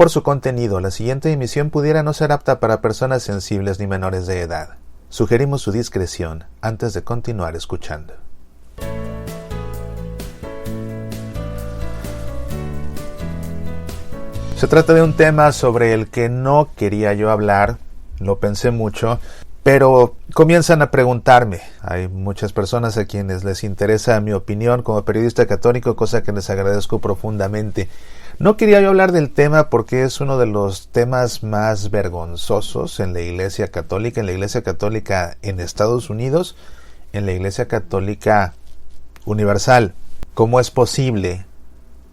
por su contenido, la siguiente emisión pudiera no ser apta para personas sensibles ni menores de edad. Sugerimos su discreción antes de continuar escuchando. Se trata de un tema sobre el que no quería yo hablar, lo pensé mucho, pero comienzan a preguntarme. Hay muchas personas a quienes les interesa mi opinión como periodista católico, cosa que les agradezco profundamente. No quería yo hablar del tema porque es uno de los temas más vergonzosos en la Iglesia Católica, en Estados Unidos, en la Iglesia Católica Universal. ¿Cómo es posible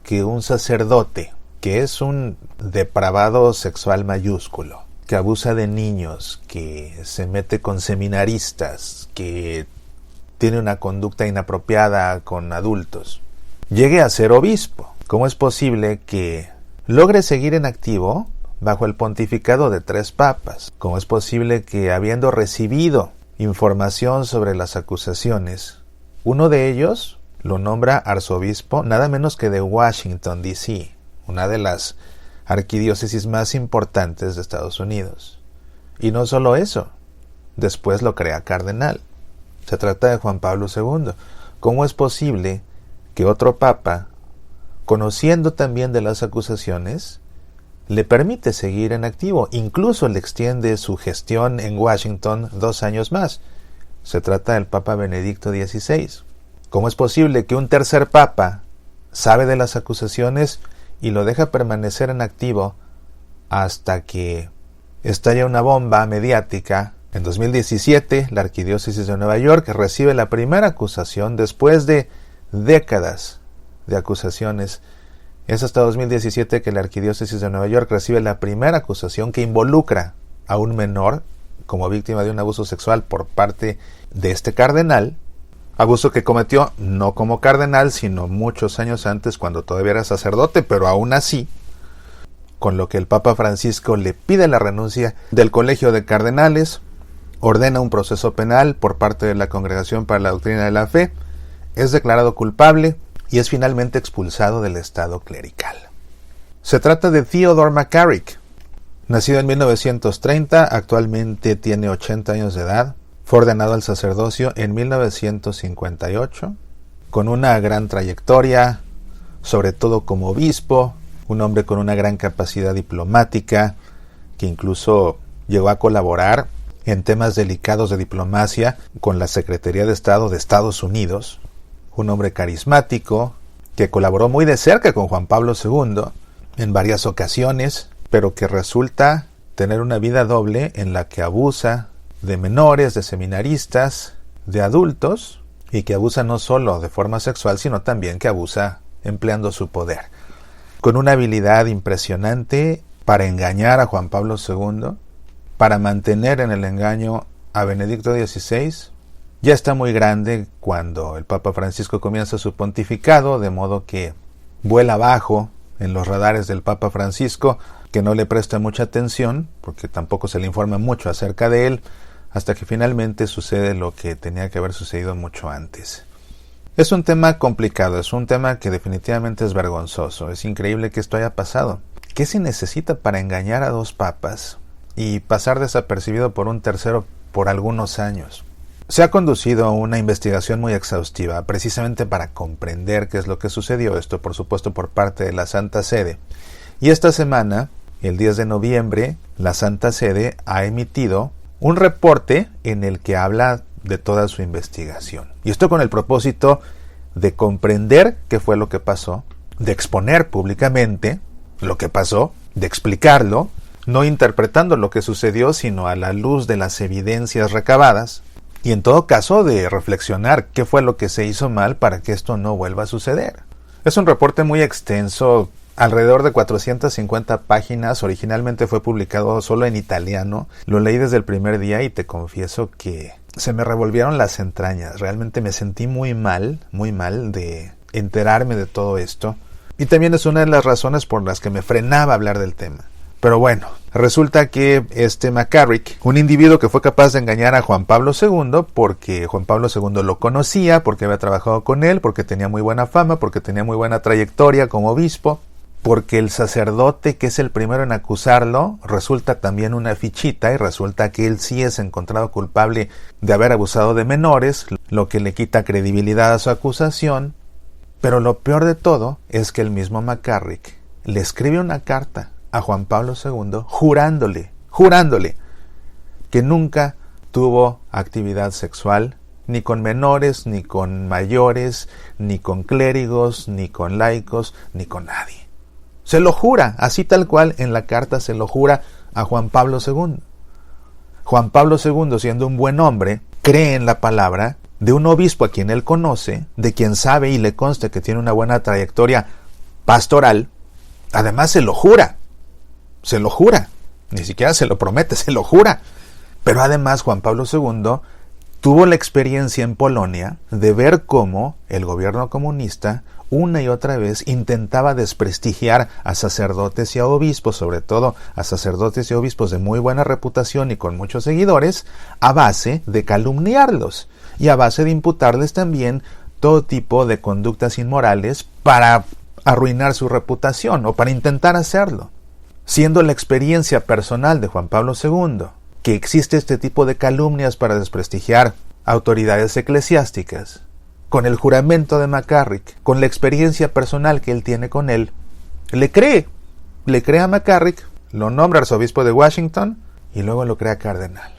que un sacerdote, que es un depravado sexual mayúsculo, que abusa de niños, que se mete con seminaristas, que tiene una conducta inapropiada con adultos, llegue a ser obispo? ¿Cómo es posible que logre seguir en activo bajo el pontificado de 3 papas? ¿Cómo es posible que, habiendo recibido información sobre las acusaciones, uno de ellos lo nombra arzobispo nada menos que de Washington, D.C., una de las arquidiócesis más importantes de Estados Unidos? Y no solo eso, después lo crea cardenal. Se trata de Juan Pablo II. ¿Cómo es posible que otro papa, conociendo también de las acusaciones, le permite seguir en activo? Incluso le extiende su gestión en Washington 2 años más. Se trata del Papa Benedicto XVI. ¿Cómo es posible que un tercer papa sabe de las acusaciones y lo deja permanecer en activo hasta que estalla una bomba mediática? En 2017, la Arquidiócesis de Nueva York recibe la primera acusación después de décadas de acusaciones. Es hasta 2017 que la Arquidiócesis de Nueva York recibe la primera acusación que involucra a un menor como víctima de un abuso sexual por parte de este cardenal. Abuso que cometió no como cardenal, sino muchos años antes, cuando todavía era sacerdote, pero aún así, con lo que el Papa Francisco le pide la renuncia del Colegio de Cardenales, ordena un proceso penal por parte de la Congregación para la Doctrina de la Fe, es declarado culpable y es finalmente expulsado del estado clerical. Se trata de Theodore McCarrick, nacido en 1930, actualmente tiene 80 años de edad. Fue ordenado al sacerdocio en 1958, con una gran trayectoria, sobre todo como obispo, un hombre con una gran capacidad diplomática, que incluso llegó a colaborar en temas delicados de diplomacia con la Secretaría de Estado de Estados Unidos, un hombre carismático, que colaboró muy de cerca con Juan Pablo II en varias ocasiones, pero que resulta tener una vida doble en la que abusa de menores, de seminaristas, de adultos, y que abusa no solo de forma sexual, sino también que abusa empleando su poder. Con una habilidad impresionante para engañar a Juan Pablo II, para mantener en el engaño a Benedicto XVI. Ya está muy grande cuando el Papa Francisco comienza su pontificado, de modo que vuela bajo en los radares del Papa Francisco, que no le presta mucha atención, porque tampoco se le informa mucho acerca de él, hasta que finalmente sucede lo que tenía que haber sucedido mucho antes. Es un tema complicado, es un tema que definitivamente es vergonzoso. Es increíble que esto haya pasado. ¿Qué se necesita para engañar a 2 papas y pasar desapercibido por un tercero por algunos años? Se ha conducido una investigación muy exhaustiva, precisamente para comprender qué es lo que sucedió. Esto, por supuesto, por parte de la Santa Sede. Y esta semana, el 10 de noviembre, la Santa Sede ha emitido un reporte en el que habla de toda su investigación. Y esto con el propósito de comprender qué fue lo que pasó, de exponer públicamente lo que pasó, de explicarlo, no interpretando lo que sucedió, sino a la luz de las evidencias recabadas, y en todo caso de reflexionar qué fue lo que se hizo mal para que esto no vuelva a suceder. Es un reporte muy extenso, alrededor de 450 páginas. Originalmente fue publicado solo en italiano. Lo leí desde el primer día y te confieso que se me revolvieron las entrañas. Realmente me sentí muy mal de enterarme de todo esto. Y también es una de las razones por las que me frenaba hablar del tema. Pero bueno, resulta que McCarrick, un individuo que fue capaz de engañar a Juan Pablo II, porque Juan Pablo II lo conocía, porque había trabajado con él, porque tenía muy buena fama, porque tenía muy buena trayectoria como obispo, porque el sacerdote que es el primero en acusarlo resulta también una fichita y resulta que él sí es encontrado culpable de haber abusado de menores, lo que le quita credibilidad a su acusación. Pero lo peor de todo es que el mismo McCarrick le escribe una carta a Juan Pablo II jurándole que nunca tuvo actividad sexual ni con menores, ni con mayores, ni con clérigos, ni con laicos, ni con nadie. Se lo jura, así tal cual en la carta se lo jura a Juan Pablo II. Juan Pablo II, siendo un buen hombre, cree en la palabra de un obispo a quien él conoce, de quien sabe y le consta que tiene una buena trayectoria pastoral. Además se lo jura, ni siquiera se lo promete, se lo jura. Pero además Juan Pablo II tuvo la experiencia en Polonia de ver cómo el gobierno comunista una y otra vez intentaba desprestigiar a sacerdotes y a obispos, sobre todo a sacerdotes y obispos de muy buena reputación y con muchos seguidores, a base de calumniarlos y a base de imputarles también todo tipo de conductas inmorales para arruinar su reputación o para intentar hacerlo. Siendo la experiencia personal de Juan Pablo II que existe este tipo de calumnias para desprestigiar autoridades eclesiásticas, con el juramento de McCarrick, con la experiencia personal que él tiene con él, le cree a McCarrick, lo nombra arzobispo de Washington y luego lo crea cardenal.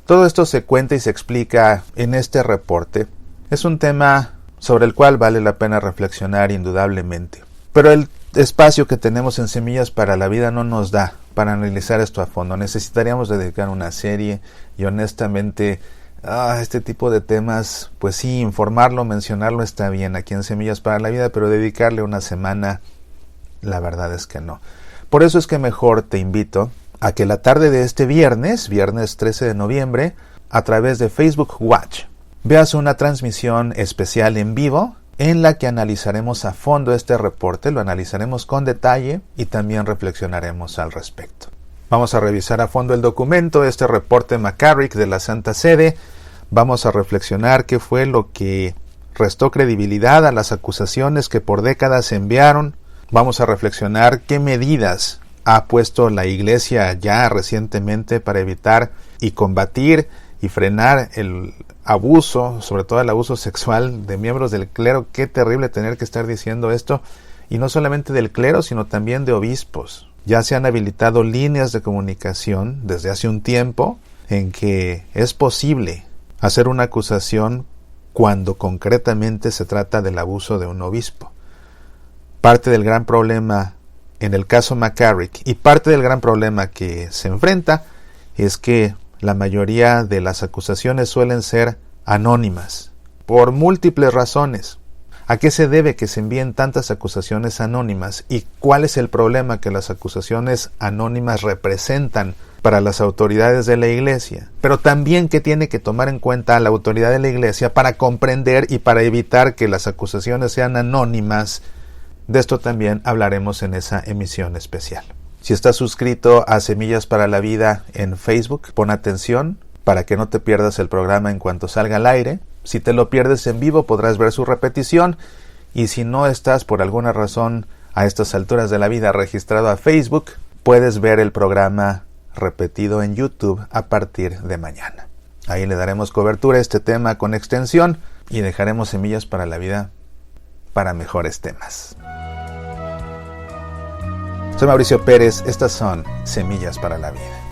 Todo esto se cuenta y se explica en este reporte. Es un tema sobre el cual vale la pena reflexionar indudablemente. Pero el espacio que tenemos en Semillas para la Vida no nos da para analizar esto a fondo. Necesitaríamos dedicar una serie y honestamente este tipo de temas, pues sí, informarlo, mencionarlo está bien aquí en Semillas para la Vida, pero dedicarle una semana, la verdad es que no. Por eso es que mejor te invito a que la tarde de este viernes 13 de noviembre, a través de Facebook Watch, veas una transmisión especial en vivo en la que analizaremos a fondo este reporte, lo analizaremos con detalle y también reflexionaremos al respecto. Vamos a revisar a fondo el documento, este reporte McCarrick de la Santa Sede. Vamos a reflexionar qué fue lo que restó credibilidad a las acusaciones que por décadas se enviaron. Vamos a reflexionar qué medidas ha puesto la Iglesia ya recientemente para evitar y combatir y frenar el abuso, sobre todo el abuso sexual de miembros del clero. Qué terrible tener que estar diciendo esto, y no solamente del clero, sino también de obispos. Ya se han habilitado líneas de comunicación desde hace un tiempo en que es posible hacer una acusación cuando concretamente se trata del abuso de un obispo. Parte del gran problema en el caso McCarrick y parte del gran problema que se enfrenta es que la mayoría de las acusaciones suelen ser anónimas, por múltiples razones. ¿A qué se debe que se envíen tantas acusaciones anónimas? ¿Y cuál es el problema que las acusaciones anónimas representan para las autoridades de la Iglesia? Pero también que tiene que tomar en cuenta la autoridad de la Iglesia para comprender y para evitar que las acusaciones sean anónimas. De esto también hablaremos en esa emisión especial. Si estás suscrito a Semillas para la Vida en Facebook, pon atención para que no te pierdas el programa en cuanto salga al aire. Si te lo pierdes en vivo podrás ver su repetición, y si no estás por alguna razón a estas alturas de la vida registrado a Facebook, puedes ver el programa repetido en YouTube a partir de mañana. Ahí le daremos cobertura a este tema con extensión y dejaremos semillas para la vida para mejores temas. Soy Mauricio Pérez, estas son Semillas para la Vida.